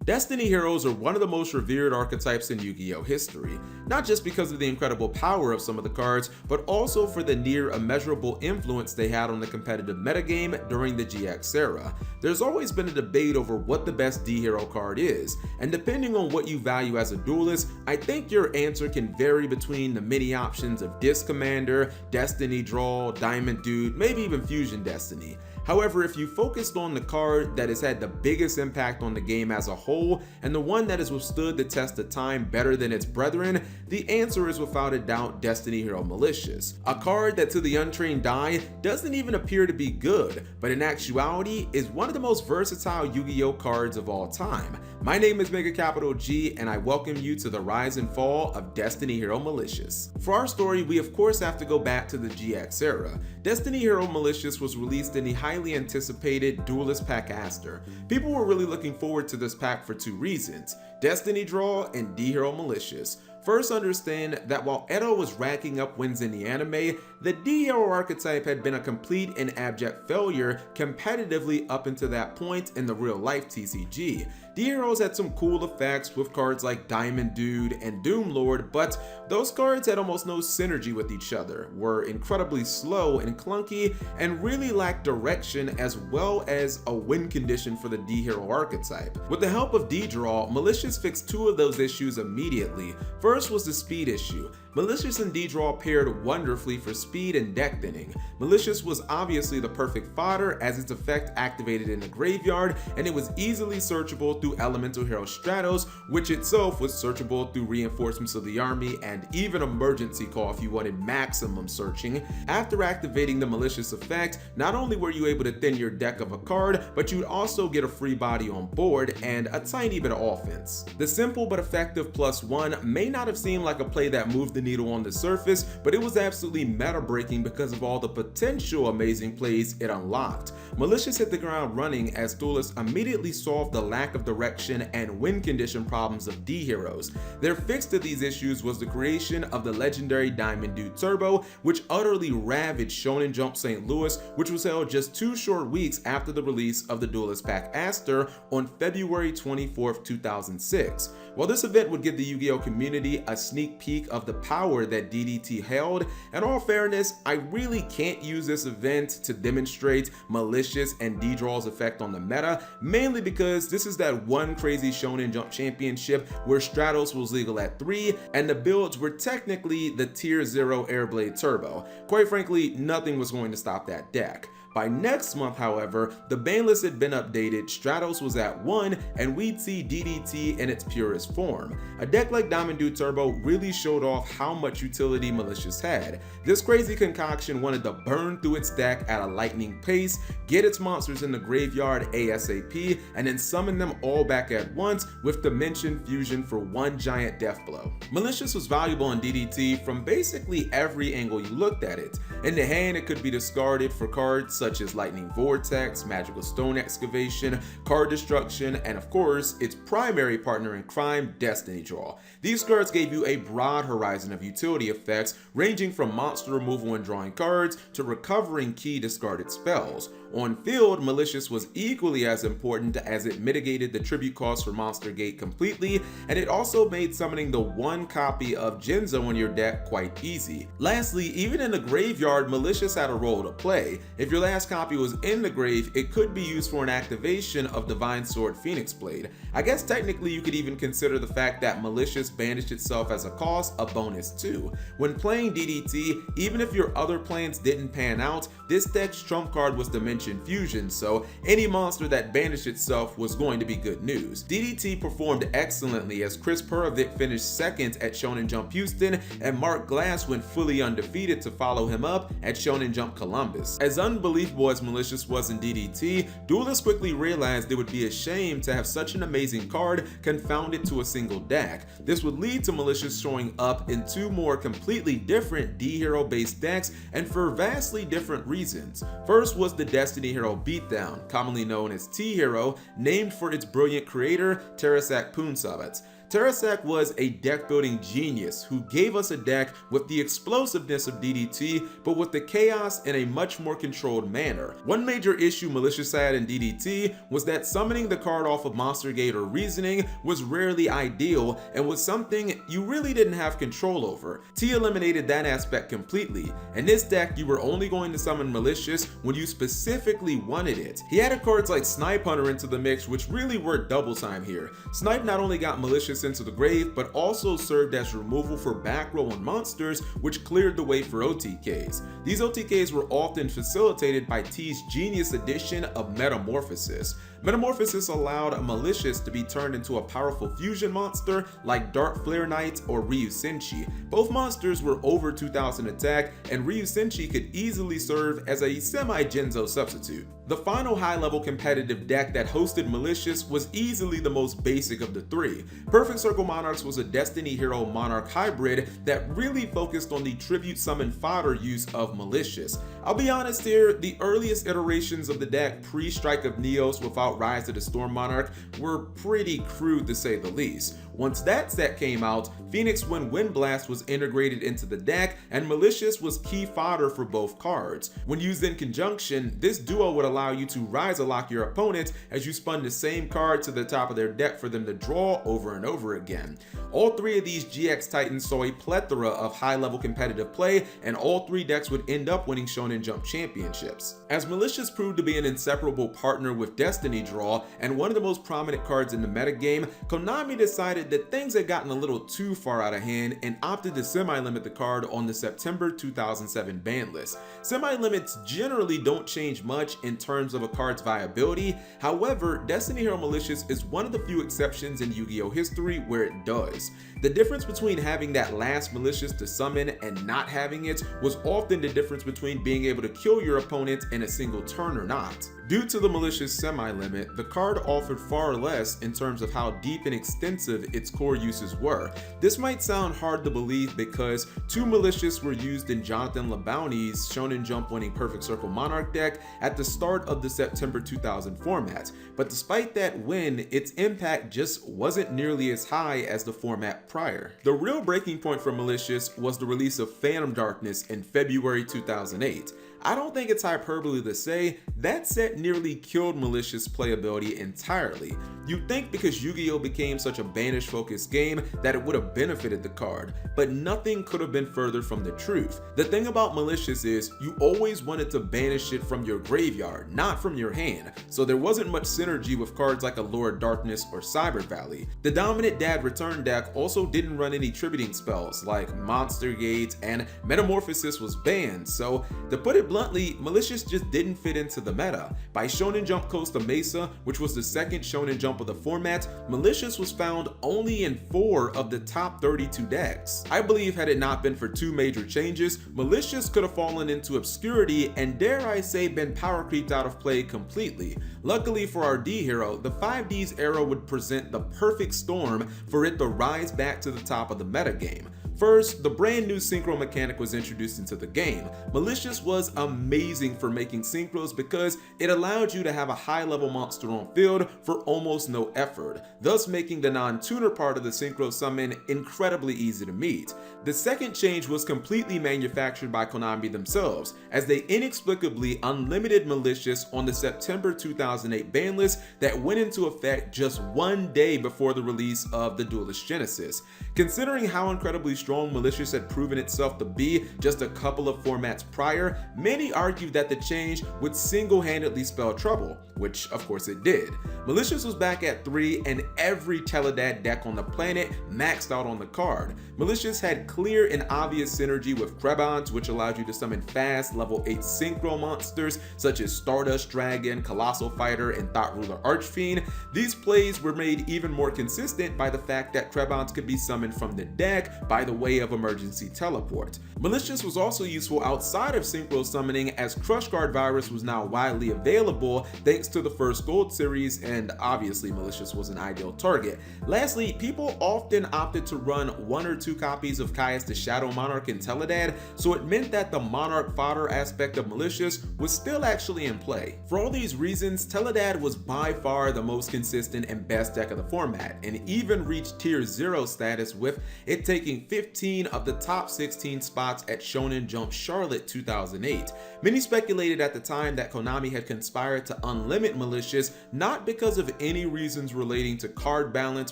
Destiny heroes are one of the most revered archetypes in Yu-Gi-Oh history, not just because of the incredible power of some of the cards, but also for the near immeasurable influence they had on the competitive metagame during the GX era. There's always been a debate over what the best D-hero card is, and depending on what you value as a duelist, I think your answer can vary between the many options of Disc Commander, Destiny Draw, Diamond Dude, maybe even Fusion Destiny. However, if you focused on the card that has had the biggest impact on the game as a whole, and the one that has withstood the test of time better than its brethren, the answer is without a doubt Destiny Hero Malicious. A card that to the untrained eye doesn't even appear to be good, but in actuality is one of the most versatile Yu-Gi-Oh cards of all time. My name is Mega Capital G, and I welcome you to the rise and fall of Destiny Hero Malicious. For our story, we of course have to go back to the GX era. Destiny Hero Malicious was released in the highly anticipated Duelist Pack Aster. People were really looking forward to this pack for two reasons: Destiny Draw and D-Hero Malicious. First, understand that while Edo was racking up wins in the anime, the D-Hero archetype had been a complete and abject failure competitively up until that point in the real life TCG. D-Heroes had some cool effects with cards like Diamond Dude and Doom Lord, but those cards had almost no synergy with each other, were incredibly slow and clunky, and really lacked direction as well as a win condition for the D-Hero archetype. With the help of D-Draw, Malicious fixed two of those issues immediately. First was the speed issue. Malicious and D-Draw paired wonderfully for speed and deck thinning. Malicious was obviously the perfect fodder as its effect activated in the graveyard, and it was easily searchable through Elemental Hero Stratos, which itself was searchable through Reinforcements of the Army and even Emergency Call if you wanted maximum searching. After activating the Malicious effect, not only were you able to thin your deck of a card, but you'd also get a free body on board and a tiny bit of offense. The simple but effective +1 may not have seemed like a play that moved the needle on the surface, but it was absolutely meta-breaking because of all the potential amazing plays it unlocked. Malicious hit the ground running as duelists immediately solved the lack of direction and win condition problems of D-Heroes. Their fix to these issues was the creation of the legendary Diamond Dude Turbo, which utterly ravaged Shonen Jump St. Louis, which was held just 2 short weeks after the release of the Duelist Pack Aster on February 24th, 2006. While this event would give the Yu-Gi-Oh community a sneak peek of the power that DDT held, in all fairness, I really can't use this event to demonstrate Malicious and D-Draw's effect on the meta, mainly because this is that one crazy Shonen Jump championship where Stratos was legal at 3, and the builds were technically the Tier 0 Airblade Turbo. Quite frankly, nothing was going to stop that deck. By next month, however, the ban list had been updated, Stratos was at 1, and we'd see DDT in its purest form. A deck like Diamond Dude Turbo really showed off how much utility Malicious had. This crazy concoction wanted to burn through its deck at a lightning pace, get its monsters in the graveyard ASAP, and then summon them all back at once with Dimension Fusion for one giant death blow. Malicious was valuable in DDT from basically every angle you looked at it. In the hand, it could be discarded for cards such as Lightning Vortex, Magical Stone Excavation, Card Destruction, and of course, its primary partner in crime, Destiny Draw. These cards gave you a broad horizon of utility effects, ranging from monster removal and drawing cards to recovering key discarded spells. On field, Malicious was equally as important as it mitigated the tribute cost for Monster Gate completely, and it also made summoning the one copy of Genzo in your deck quite easy. Lastly, even in the graveyard, Malicious had a role to play. If your last copy was in the grave, it could be used for an activation of Divine Sword Phoenix Blade. I guess technically you could even consider the fact that Malicious banished itself as a cost a bonus too. When playing DDT, even if your other plans didn't pan out, this deck's trump card was Dimension Fusion, so any monster that banished itself was going to be good news. DDT performed excellently as Chris Perovic finished second at Shonen Jump Houston, and Mark Glass went fully undefeated to follow him up at Shonen Jump Columbus. As unbelievable as Malicious was in DDT, duelists quickly realized it would be a shame to have such an amazing card confounded to a single deck. This would lead to Malicious showing up in 2 more completely different D-Hero based decks, and for vastly different reasons. First was the Destiny Hero Beatdown, commonly known as T-Hero, named for its brilliant creator, Terasak Poonsabat. Terrasak was a deck building genius who gave us a deck with the explosiveness of DDT, but with the chaos in a much more controlled manner. One major issue Malicious had in DDT was that summoning the card off of Monster Gate or Reasoning was rarely ideal and was something you really didn't have control over. T eliminated that aspect completely. In this deck, you were only going to summon Malicious when you specifically wanted it. He added cards like Snipe Hunter into the mix, which really worked double time here. Snipe not only got Malicious into the grave, but also served as removal for back row and monsters, which cleared the way for OTKs. These OTKs were often facilitated by T's genius addition of Metamorphosis. Metamorphosis allowed Malicious to be turned into a powerful fusion monster like Dark Flare Knight or Ryu Senshi. Both monsters were over 2000 attack, and Ryu Senshi could easily serve as a semi-Genzo substitute. The final high-level competitive deck that hosted Malicious was easily the most basic of the three. Perfect Circle Monarchs was a Destiny Hero Monarch hybrid that really focused on the tribute summon fodder use of Malicious. I'll be honest here, the earliest iterations of the deck pre-Strike of Neos without Rise of the Storm Monarch were pretty crude to say the least. Once that set came out, Phoenix Wind Blast was integrated into the deck, and Malicious was key fodder for both cards. When used in conjunction, this duo would allow you to Rise lock your opponent as you spun the same card to the top of their deck for them to draw over and over again. All three of these GX Titans saw a plethora of high-level competitive play, and all three decks would end up winning Shonen Jump championships. As Malicious proved to be an inseparable partner with Destiny Draw and one of the most prominent cards in the metagame, Konami decided that things had gotten a little too far out of hand and opted to semi-limit the card on the September 2007 ban list. Semi-limits generally don't change much in terms of a card's viability. However, Destiny Hero Malicious is one of the few exceptions in Yu-Gi-Oh history where it does. The difference between having that last Malicious to summon and not having it was often the difference between being able to kill your opponent in a single turn or not. Due to the Malicious semi-limit, the card offered far less in terms of how deep and extensive its core uses were. This might sound hard to believe because two Malicious were used in Jonathan LeBounty's Shonen Jump winning Perfect Circle Monarch deck at the start of the September 2000 format, but despite that win, its impact just wasn't nearly as high as the format prior. The real breaking point for Malicious was the release of Phantom Darkness in February 2008. I don't think it's hyperbole to say that set nearly killed Malicious playability entirely. You'd think because Yu-Gi-Oh became such a banish focused game that it would have benefited the card, but nothing could have been further from the truth. The thing about Malicious is you always wanted to banish it from your graveyard, not from your hand, so there wasn't much synergy with cards like Allure of Darkness or Cyber Valley. The dominant Dad Return deck also didn't run any tributing spells like Monster Gate, and Metamorphosis was banned, so to put it bluntly, Malicious just didn't fit into the meta. By Shonen Jump Costa Mesa, which was the second Shonen Jump of the format, Malicious was found only in 4 of the top 32 decks. I believe had it not been for two major changes, Malicious could have fallen into obscurity and dare I say been power creeped out of play completely. Luckily for our D hero, the 5D's era would present the perfect storm for it to rise back to the top of the metagame. First, the brand new synchro mechanic was introduced into the game. Malicious was amazing for making synchros because it allowed you to have a high level monster on field for almost no effort, thus making the non-tuner part of the synchro summon incredibly easy to meet. The second change was completely manufactured by Konami themselves, as they inexplicably unlimited Malicious on the September 2008 ban list that went into effect just one day before the release of the Duelist Genesis. Considering how incredibly strong Malicious had proven itself to be just a couple of formats prior, many argued that the change would single-handedly spell trouble, which of course it did. Malicious was back at 3 and every Teledad deck on the planet maxed out on the card. Malicious had clear and obvious synergy with Krebons, which allowed you to summon fast level 8 synchro monsters such as Stardust Dragon, Colossal Fighter, and Thought Ruler Archfiend. These plays were made even more consistent by the fact that Krebons could be summoned from the deck by the the way of emergency teleport. Malicious was also useful outside of synchro summoning, as Crush Guard virus was now widely available thanks to the first Gold series, and obviously Malicious was an ideal target. Lastly, people often opted to run 1 or 2 copies of Caius the Shadow Monarch in Teledad, so it meant that the Monarch fodder aspect of Malicious was still actually in play. For all these reasons, Teledad was by far the most consistent and best deck of the format, and even reached tier 0 status, with it taking 15 of the top 16 spots at Shonen Jump Charlotte 2008. Many speculated at the time that Konami had conspired to unlimit Malicious, not because of any reasons relating to card balance,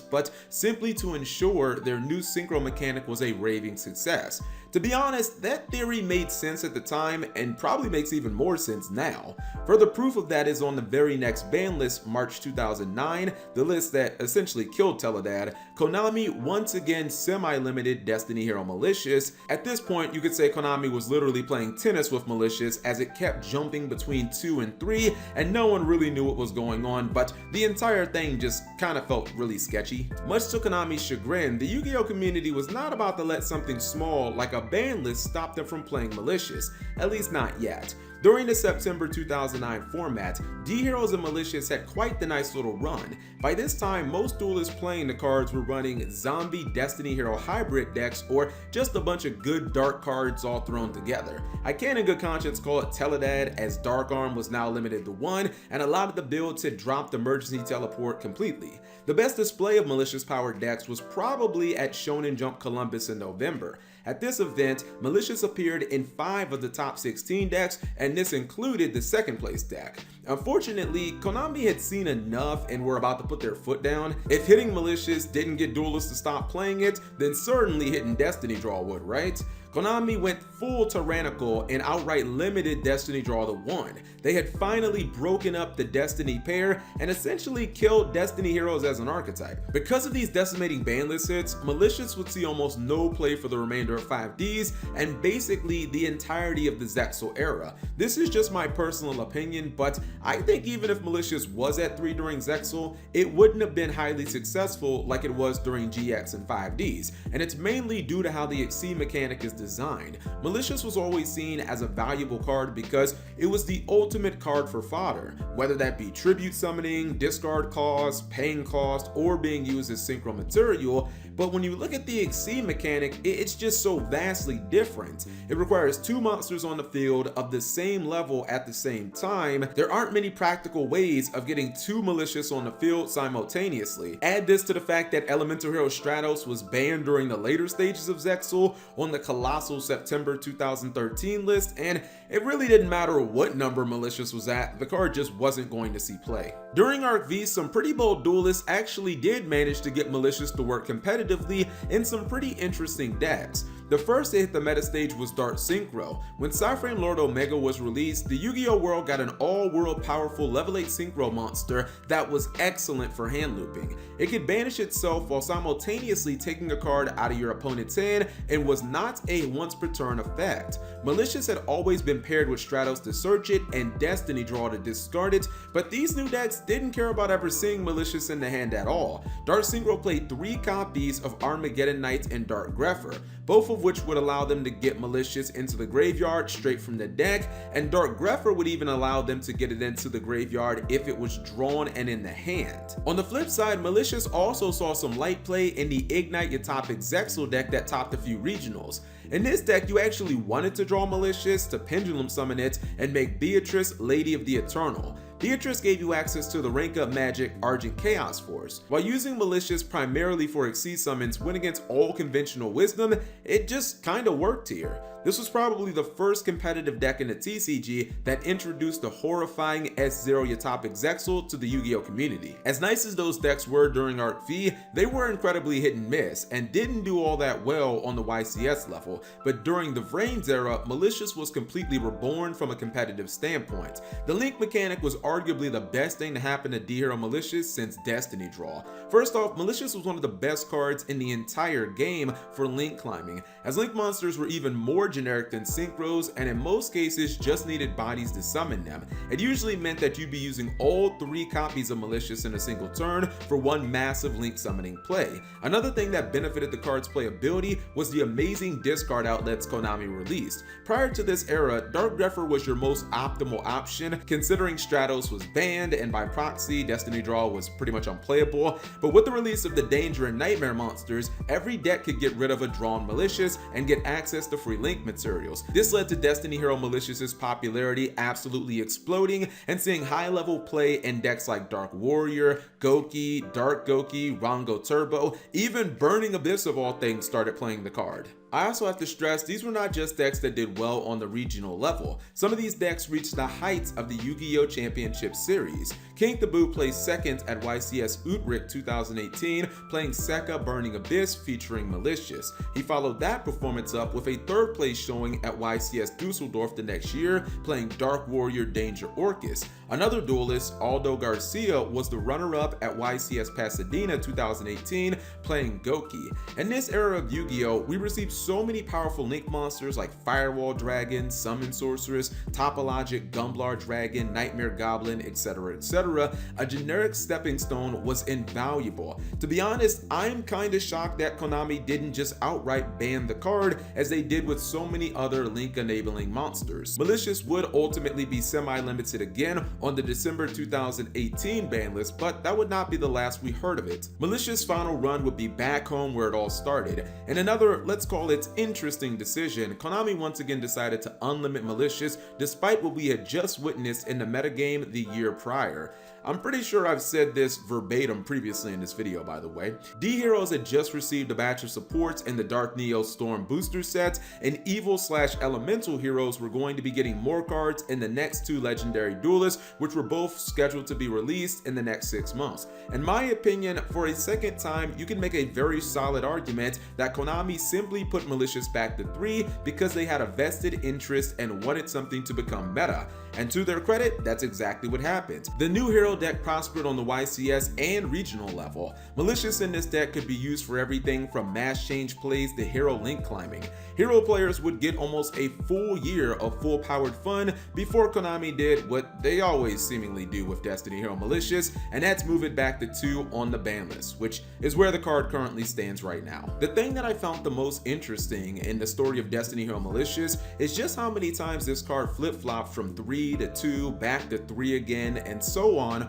but simply to ensure their new synchro mechanic was a raving success. To be honest, that theory made sense at the time and probably makes even more sense now. Further proof of that is on the very next ban list, March 2009, the list that essentially killed Teledad. Konami once again semi-limited Destiny Hero Malicious. At this point, you could say Konami was literally playing tennis with Malicious, as it kept jumping between 2 and 3 and no one really knew what was going on, but the entire thing just kind of felt really sketchy. Much to Konami's chagrin, the Yu-Gi-Oh community was not about to let something small like a ban list stop them from playing Malicious, at least not yet. During the September 2009 format, D-Heroes and Malicious had quite the nice little run. By this time, most duelists playing the cards were running zombie Destiny Hero hybrid decks, or just a bunch of good dark cards all thrown together. I can in good conscience call it Teledad, as Dark Arm was now limited to 1, and a lot of the builds had dropped emergency teleport completely. The best display of Malicious powered decks was probably at Shonen Jump Columbus in November. At this event, Malicious appeared in 5 of the top 16 decks, and this included the second place deck. Unfortunately, Konami had seen enough and were about to put their foot down. If hitting Malicious didn't get duelists to stop playing it, then certainly hitting Destiny Draw would, right? Konami went full tyrannical and outright limited Destiny Draw to 1. They had finally broken up the Destiny pair and essentially killed Destiny Heroes as an archetype. Because of these decimating ban list hits, Malicious would see almost no play for the remainder of 5Ds and basically the entirety of the Zexal era. This is just my personal opinion, but I think even if Malicious was at 3 during Zexal, it wouldn't have been highly successful like it was during GX and 5Ds, and it's mainly due to how the Exceed mechanic is designed. Malicious was always seen as a valuable card because it was the ultimate card for fodder, whether that be tribute summoning, discard cost, paying cost, or being used as synchro material. But when you look at the Exceed mechanic, it's just so vastly different. It requires 2 monsters on the field of the same level at the same time. There aren't many practical ways of getting 2 Malicious on the field simultaneously. Add this to the fact that Elemental Hero Stratos was banned during the later stages of Zexal on the colossal September 2013 list, and it really didn't matter what number Malicious was at, the card just wasn't going to see play. During Arc V, some pretty bold duelists actually did manage to get Malicious to work competitively in some pretty interesting decks. The first to hit the meta stage was Dark Synchro. When Cyframe Lord Omega was released, the Yu-Gi-Oh world got an all-world powerful level 8 synchro monster that was excellent for hand looping. It could banish itself while simultaneously taking a card out of your opponent's hand and was not a once per turn effect. Malicious had always been paired with Stratos to search it and Destiny Draw to discard it, but these new decks didn't care about ever seeing Malicious in the hand at all. Dark Synchro played 3 copies of Armageddon Knight and Dark Grepher, both of which would allow them to get Malicious into the graveyard straight from the deck, and Dark Grepher would even allow them to get it into the graveyard if it was drawn and in the hand. On the flip side, Malicious also saw some light play in the Ignite Utopic Zexal deck that topped a few regionals. In this deck, you actually wanted to draw Malicious to pendulum summon it and make Beatrice Lady of the Eternal. Beatrice gave you access to the rank up magic Argent Chaos Force. While using Malicious primarily for Exceed summons went against all conventional wisdom, it just kinda worked here. This was probably the first competitive deck in the TCG that introduced the horrifying S0 Utopic Zexal to the Yu-Gi-Oh community. As nice as those decks were during Arc V, they were incredibly hit and miss and didn't do all that well on the YCS level, but during the Vrains era, Malicious was completely reborn from a competitive standpoint. The link mechanic was arguably the best thing to happen to D-Hero Malicious since Destiny Draw. First off, Malicious was one of the best cards in the entire game for link climbing, as link monsters were even more generic than synchros and in most cases just needed bodies to summon them. It usually meant that you'd be using all 3 copies of Malicious in a single turn for one massive link summoning play. Another thing that benefited the card's playability was the amazing discard outlets Konami released. Prior to this era, Dark Grepher was your most optimal option, considering Stratos was banned and by proxy, Destiny Draw was pretty much unplayable. But with the release of the Danger and Nightmare monsters, every deck could get rid of a drawn Malicious and get access to free link materials. This led to Destiny Hero Malicious's popularity absolutely exploding and seeing high-level play in decks like Dark Warrior, Goki, Dark Goki, Rango Turbo, even Burning Abyss of all things started playing the card. I also have to stress, these were not just decks that did well on the regional level. Some of these decks reached the heights of the Yu-Gi-Oh! Championship Series. King Taboo placed second at YCS Utrecht 2018, playing Sekka Burning Abyss featuring Malicious. He followed that performance up with a third place showing at YCS Dusseldorf the next year, playing Dark Warrior Danger Orcus. Another duelist, Aldo Garcia, was the runner-up at YCS Pasadena 2018, playing Goki. In this era of Yu-Gi-Oh! We received so many powerful link monsters like Firewall Dragon, Summon Sorceress, Topologic, Gumblar Dragon, Nightmare Goblin, etc, etc. A generic stepping stone was invaluable. To be honest, I'm kinda shocked that Konami didn't just outright ban the card as they did with so many other link enabling monsters. Malicious would ultimately be semi-limited again on the December 2018 ban list, but that would not be the last we heard of it. Malicious' final run would be back home where it all started. In another, let's call it interesting decision, Konami once again decided to unlimit Malicious despite what we had just witnessed in the metagame the year prior. I'm pretty sure I've said this verbatim previously in this video, by the way. D-Heroes had just received a batch of supports in the Dark Neo Storm booster set, and Evil/Elemental heroes were going to be getting more cards in the next 2 legendary duelists, which were both scheduled to be released in the next 6 months. In my opinion, for a second time, you can make a very solid argument that Konami simply put Malicious back to 3 because they had a vested interest and wanted something to become meta. And to their credit, that's exactly what happened. The new hero deck prospered on the YCS and regional level. Malicious in this deck could be used for everything from mass change plays to hero link climbing. Hero players would get almost a full year of full powered fun before Konami did what they always seemingly do with Destiny Hero Malicious, and that's move it back to 2 on the ban list, which is where the card currently stands right now. The thing that I found the most interesting in the story of Destiny Hero Malicious is just how many times this card flip-flopped from 3 to 2, back to 3 again, and so on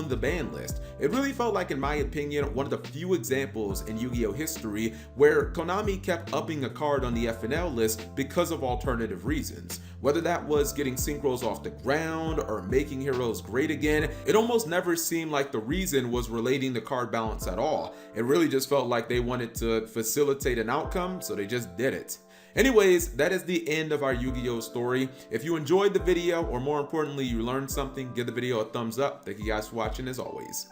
the ban list. It really felt like, in my opinion, one of the few examples in Yu-Gi-Oh! History where Konami kept upping a card on the FNL list because of alternative reasons. Whether that was getting synchros off the ground or making heroes great again, it almost never seemed like the reason was relating the card balance at all. It really just felt like they wanted to facilitate an outcome, so they just did it. Anyways, that is the end of our Yu-Gi-Oh! Story. If you enjoyed the video, or more importantly, you learned something, give the video a thumbs up. Thank you guys for watching as always.